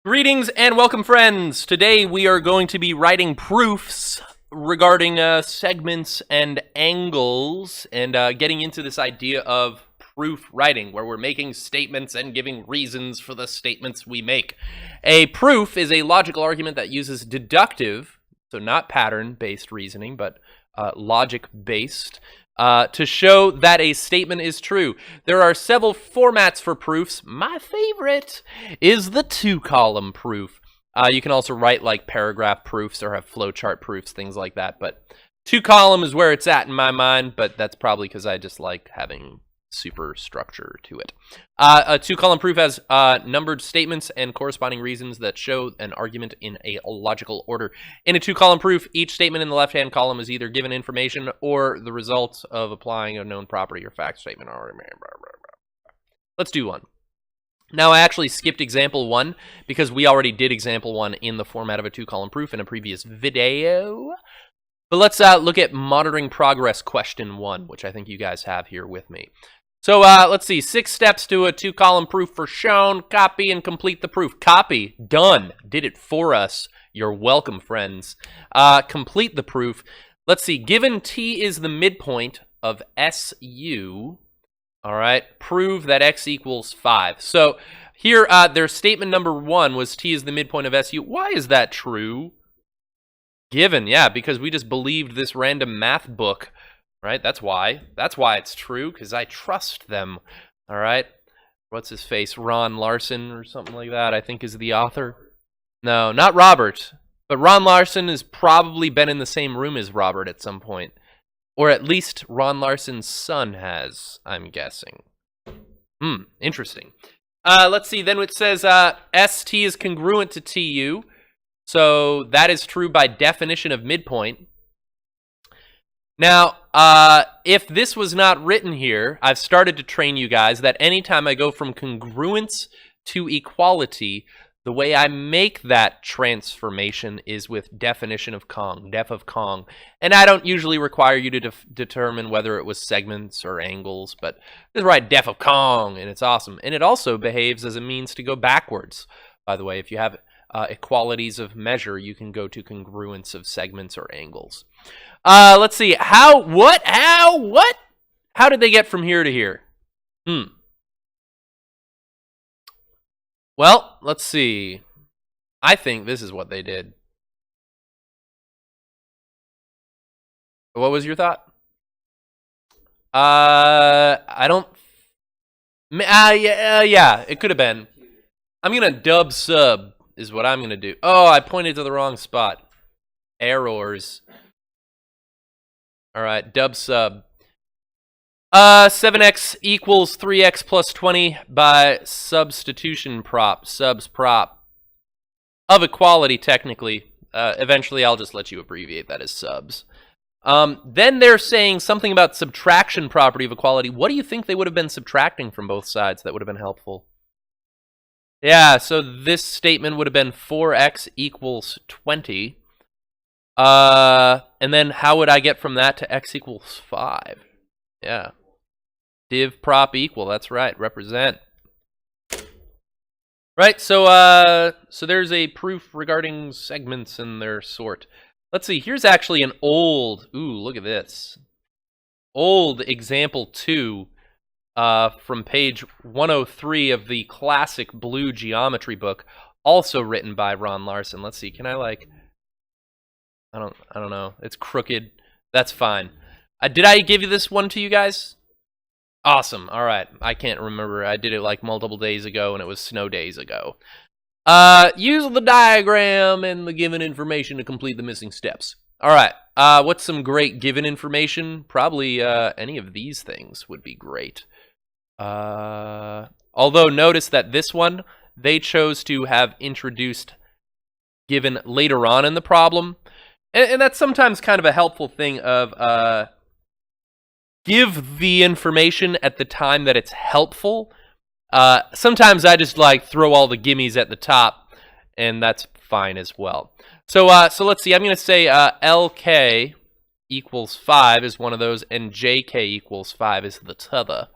Greetings and welcome, friends. Today we are going to be writing proofs regarding segments and angles and getting into this idea of proof writing, where we're making statements and giving reasons for the statements we make. A proof is a logical argument that uses deductive, so not pattern-based reasoning, but logic-based, to show that a statement is true. There are several formats for proofs. My favorite is the two-column proof. You can also write like paragraph proofs or have flowchart proofs, things like that. But two-column is where it's at in my mind, but that's probably because I just like having super structure to it. A two-column proof has numbered statements and corresponding reasons that show an argument in a logical order. In a two-column proof, each statement in the left-hand column is either given information or the result of applying a known property or fact statement. Let's do one. Now, I actually skipped example 1 because we already did example 1 in the format of a two-column proof in a previous video. But let's look at monitoring progress question 1, which I think you guys have here with me. So let's see, 6 steps to a two-column proof for shown. Copy and complete the proof. Copy, done, did it for us. You're welcome, friends. Complete the proof. Let's see, given T is the midpoint of SU, all right, prove that X equals 5. So here, their statement number 1 was T is the midpoint of SU. Why is that true? Given, yeah, because we just believed this random math book, right? That's why it's true, because I trust them, all right? What's his face? Ron Larson or something like that, I think is the author. No, not Robert, but Ron Larson has probably been in the same room as Robert at some point, or at least Ron Larson's son has, I'm guessing. Interesting. Let's see, then it says ST is congruent to TU. So that is true by definition of midpoint. Now, if this was not written here, I've started to train you guys that anytime I go from congruence to equality, the way I make that transformation is with definition of Cong, def of Cong. And I don't usually require you to determine whether it was segments or angles, but just write def of Cong, and it's awesome. And it also behaves as a means to go backwards, by the way. If you have equalities of measure, you can go to congruence of segments or angles. Let's see. How did they get from here to here? Well, let's see. I think this is what they did. What was your thought? I don't... yeah, it could have been. I'm going to dub sub is what I'm going to do. Oh, I pointed to the wrong spot. Errors. All right, dub sub. 7x equals 3x plus 20 by substitution prop, subs prop. Of equality, technically. Eventually, I'll just let you abbreviate that as subs. Then they're saying something about subtraction property of equality. What do you think they would have been subtracting from both sides that would have been helpful? Yeah, so this statement would have been 4x equals 20. And then how would I get from that to x equals 5? Yeah. Div prop equal, that's right, represent. Right, so there's a proof regarding segments and their sort. Let's see, here's actually an old, look at this. Old example 2. From page 103 of the classic blue geometry book, also written by Ron Larson. Let's see, can I like... I don't know. It's crooked. That's fine. Did I give you this one to you guys? Awesome. All right. I can't remember. I did it like multiple days ago, and it was snow days ago. Use the diagram and the given information to complete the missing steps. All right. What's some great given information? Probably any of these things would be great. Although notice that this one, they chose to have introduced given later on in the problem. And that's sometimes kind of a helpful thing of give the information at the time that it's helpful. Sometimes I just like throw all the gimmies at the top, and that's fine as well. So let's see. I'm going to say LK equals 5 is one of those, and JK equals 5 is the t'other.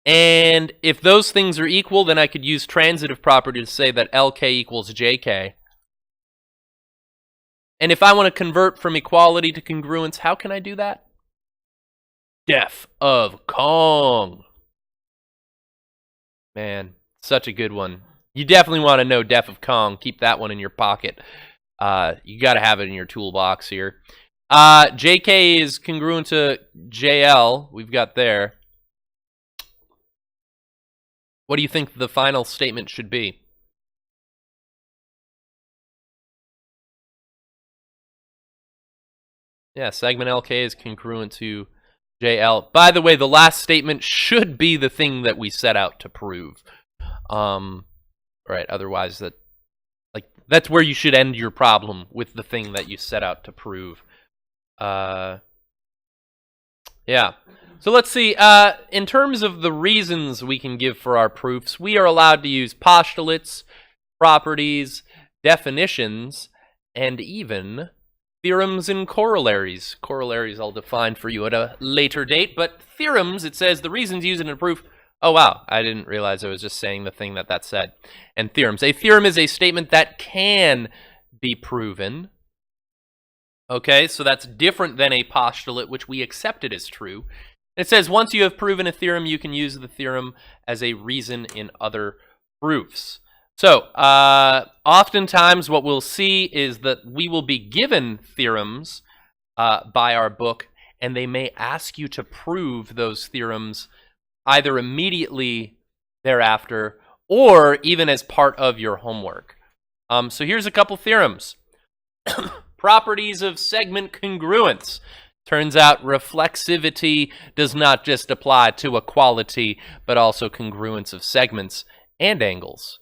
And if those things are equal, then I could use transitive property to say that LK equals JK. And if I want to convert from equality to congruence, how can I do that? Def of Cong. Man, such a good one. You definitely want to know def of Cong. Keep that one in your pocket. You got to have it in your toolbox here. JK is congruent to JL. We've got there. What do you think the final statement should be? Yeah, segment LK is congruent to JL. By the way, the last statement should be the thing that we set out to prove. Right, otherwise that's where you should end your problem, with the thing that you set out to prove. Yeah. So let's see. In terms of the reasons we can give for our proofs, we are allowed to use postulates, properties, definitions, and even theorems and corollaries. Corollaries I'll define for you at a later date, but theorems, it says the reasons used in a proof. Oh, wow, I didn't realize I was just saying the thing that said. And theorems. A theorem is a statement that can be proven. Okay, so that's different than a postulate, which we accepted as true. It says once you have proven a theorem, you can use the theorem as a reason in other proofs. So, oftentimes what we'll see is that we will be given theorems by our book, and they may ask you to prove those theorems either immediately thereafter or even as part of your homework. So here's a couple theorems. Properties of segment congruence. Turns out reflexivity does not just apply to equality, but also congruence of segments and angles.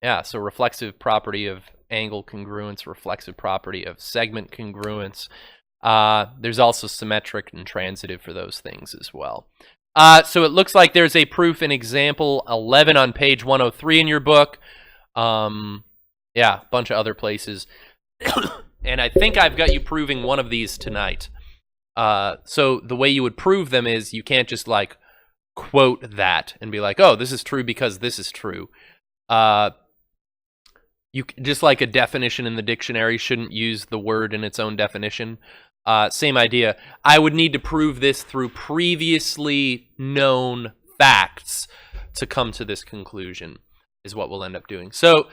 Yeah, so reflexive property of angle congruence, reflexive property of segment congruence. There's also symmetric and transitive for those things as well. So it looks like there's a proof in example 11 on page 103 in your book. Yeah, a bunch of other places. And I think I've got you proving one of these tonight. So the way you would prove them is you can't just like quote that and be like, oh, this is true because this is true. You just like a definition in the dictionary shouldn't use the word in its own definition. Same idea. I would need to prove this through previously known facts to come to this conclusion, is what we'll end up doing. So,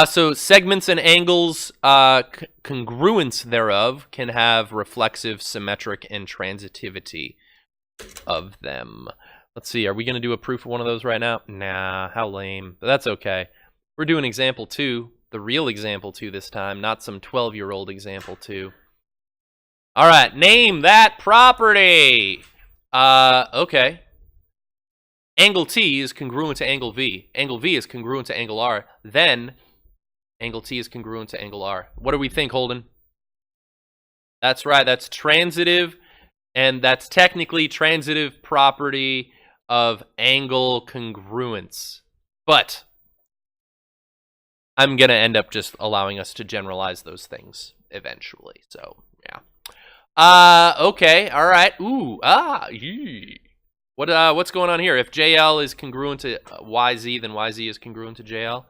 so segments and angles, congruence thereof can have reflexive, symmetric, and transitivity of them. Let's see, are we going to do a proof of one of those right now? Nah, how lame. But that's okay. We're doing example 2, the real example 2 this time, not some 12-year-old example 2. All right, name that property. Okay. Angle T is congruent to angle V. Angle V is congruent to angle R. Then, angle T is congruent to angle R. What do we think, Holden? That's right, that's transitive, and that's technically transitive property of angle congruence. But I'm going to end up just allowing us to generalize those things eventually. So, yeah. Okay, all right. Ooh, what's going on here? If JL is congruent to YZ, then YZ is congruent to JL.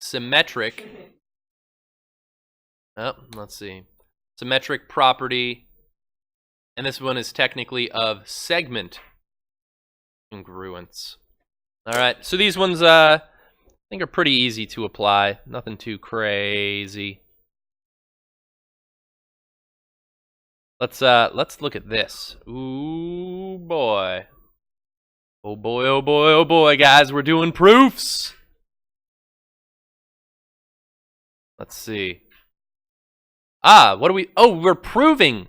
Symmetric. Oh, let's see. Symmetric property. And this one is technically of segment congruence. All right, so these ones I think are pretty easy to apply. Nothing too crazy. Let's look at this. Ooh boy. Oh boy, oh boy, oh boy, guys, we're doing proofs. Let's see. What do we... Oh, we're proving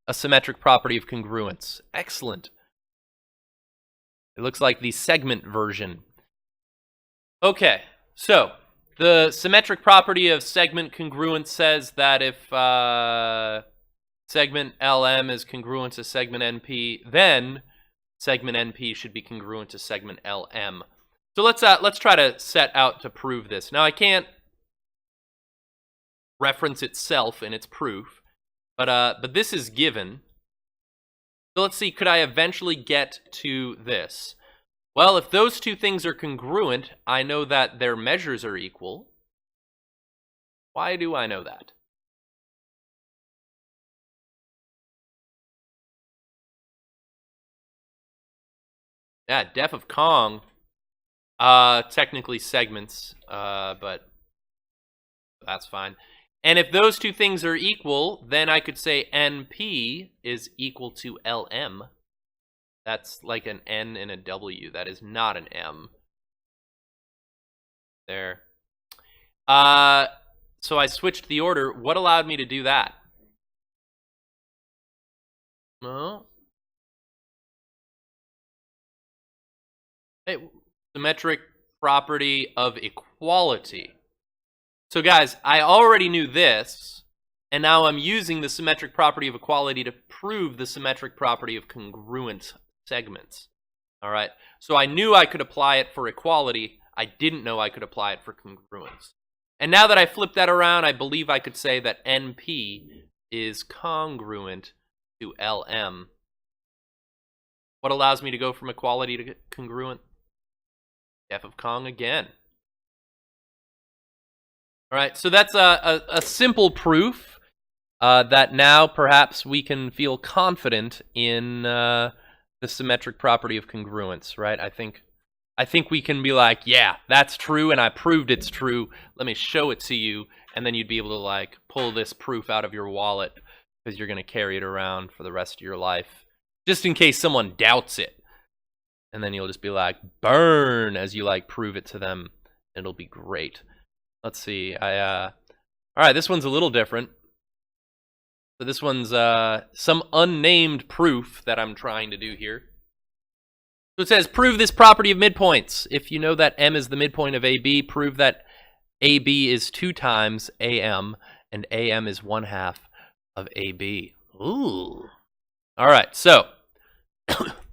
a symmetric property of congruence. Excellent. It looks like the segment version. Okay, so the symmetric property of segment congruence says that if segment LM is congruent to segment NP, then segment NP should be congruent to segment LM. So let's try to set out to prove this. Now I can't reference itself in its proof, but this is given. So let's see, could I eventually get to this? Well, if those two things are congruent, I know that their measures are equal. Why do I know that? Yeah, def of Cong, technically segments, but that's fine. And if those two things are equal, then I could say NP is equal to LM. That's like an N and a W. That is not an M. There. So I switched the order. What allowed me to do that? Well, hey, symmetric property of equality. So guys, I already knew this, and now I'm using the symmetric property of equality to prove the symmetric property of congruent segments. All right, so I knew I could apply it for equality. I didn't know I could apply it for congruence. And now that I flipped that around, I believe I could say that NP is congruent to LM. What allows me to go from equality to congruent? F of Cong again. All right, so that's a simple proof that now perhaps we can feel confident in the symmetric property of congruence, right? I think we can be like, yeah, that's true, and I proved it's true. Let me show it to you, and then you'd be able to like pull this proof out of your wallet because you're going to carry it around for the rest of your life, just in case someone doubts it. And then you'll just be like, burn, as you like prove it to them. It'll be great. Let's see. All right, this one's a little different. So this one's some unnamed proof that I'm trying to do here. So it says, prove this property of midpoints. If you know that M is the midpoint of AB, prove that AB is 2 times AM, and AM is 1/2 of AB. Ooh. All right, so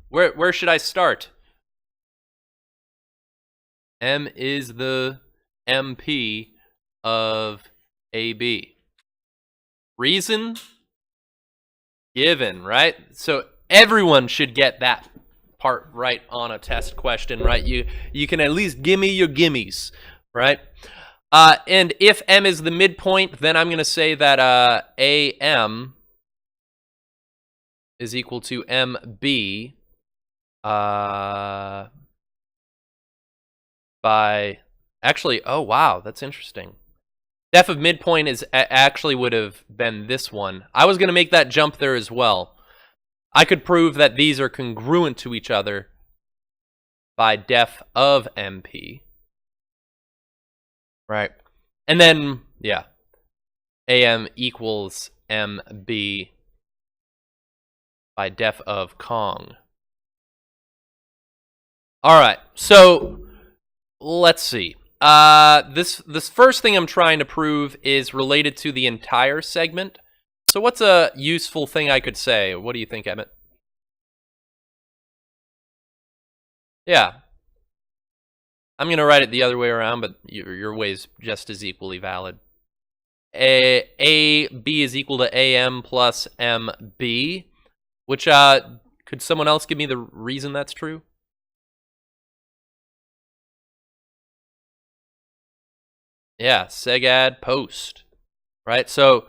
where should I start? M is the MP of AB. Reason? Given, right? So everyone should get that part right on a test question, right? You can at least give me your gimmies, right? And if M is the midpoint, then I'm going to say that AM is equal to MB by... Actually, oh wow, that's interesting. Def of midpoint is actually would have been this one. I was going to make that jump there as well. I could prove that these are congruent to each other by def of MP. Right. And then, yeah, AM equals MB by def of Cong. All right, so let's see. This first thing I'm trying to prove is related to the entire segment. So what's a useful thing I could say? What do you think, Emmett? Yeah. I'm going to write it the other way around, but your way's just as equally valid. AB is equal to AM plus MB, which, could someone else give me the reason that's true? Yeah, seg-add post, right? So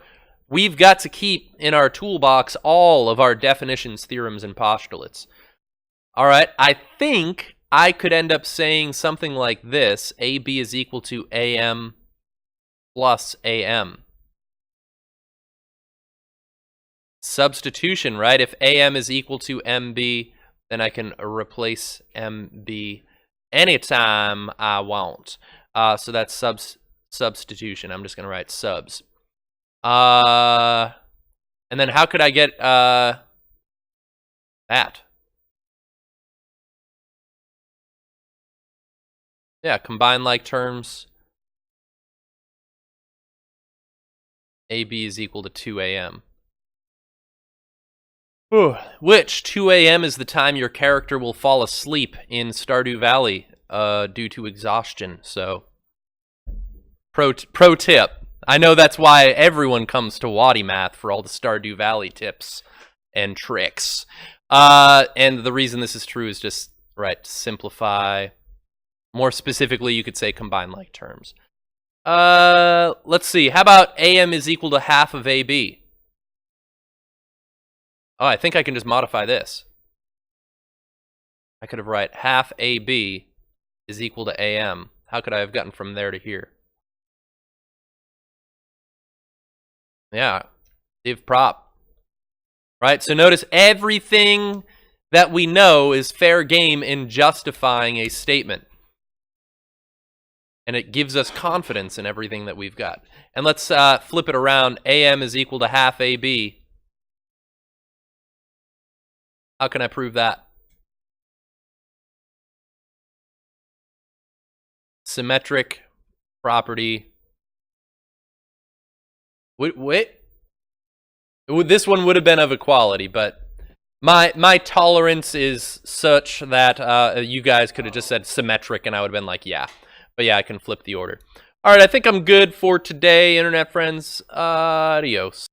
we've got to keep in our toolbox all of our definitions, theorems, and postulates. All right, I think I could end up saying something like this: AB is equal to AM plus AM. Substitution, right? If AM is equal to MB, then I can replace MB anytime I want. So that's substitution. I'm just going to write subs. And then how could I get that? Yeah, combine like terms. AB is equal to 2 AM. Which 2 AM is the time your character will fall asleep in Stardew Valley due to exhaustion. So, pro tip. I know that's why everyone comes to Waddy Math for all the Stardew Valley tips and tricks. And the reason this is true is just, right, simplify. More specifically, you could say combine like terms. Let's see. How about AM is equal to half of AB? Oh, I think I can just modify this. I could have write half AB is equal to AM. How could I have gotten from there to here? Yeah, div prop. Right, so notice everything that we know is fair game in justifying a statement. And it gives us confidence in everything that we've got. And let's flip it around. AM is equal to half AB. How can I prove that? Symmetric property. Wait. This one would have been of equality, but my tolerance is such that you guys could have just said symmetric, and I would have been like, yeah. But yeah, I can flip the order. All right, I think I'm good for today, internet friends. Adios.